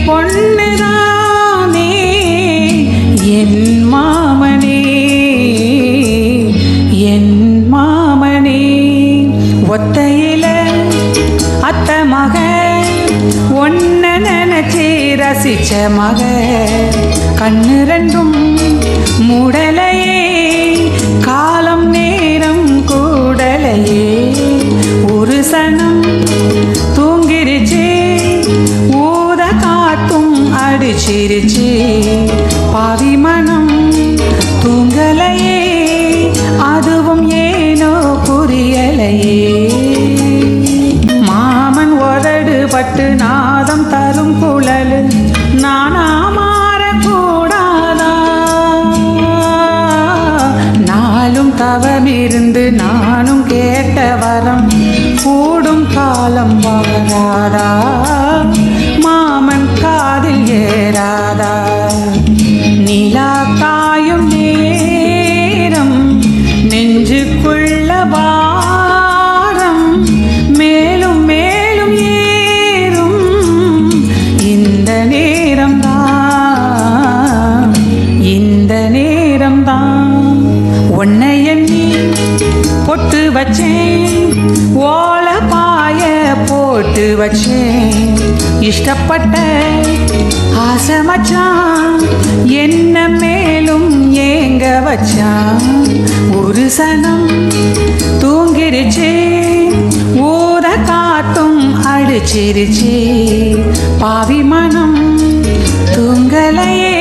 பொண்ணுதானே என் மாமனே, என் மாமனே. ஒத்தையில அத்த மக ஒன்ன நினைச்சி ரசிச்ச மக, கண்ணு ரெண்டும் மூடலையே காலம் நேரம் கூடலையே. ஒரு சனம் தூங்கிருச்சு, ஊத காத்தும் அடிச்சிருச்சு, பாவி மனம் தூங்கலையே அதுவும் ஏனோ புரியலையே. மாமன் உதடு பட்டு நாதம் தரும் குழல் நானா மாறக்கூடாதா? நாளும் தவமிருந்து நானும் கேட்ட வரம் கூடும் காலம் வராதா? மாமன் காதில் ஏறாதா? நிலா காயும் நேரம் நெஞ்சுக்குள்ள பாரம் மேலும் மேலும் ஏறும் இந்த நேரம்தான், இந்த நேரம்தான். உன்னை எண்ணி பொட்டு வச்சேன், ஓல பாய போட்டு வச்சேன், இஷ்டப்பட்ட ஆசை மச்சான் என்ன மேலும் ஏங்க வச்சான். ஒரு சனம் தூங்கிருச்சு, ஊத காத்தும் அடிச்சிருச்சு, பாவி மனம் தூங்கலையே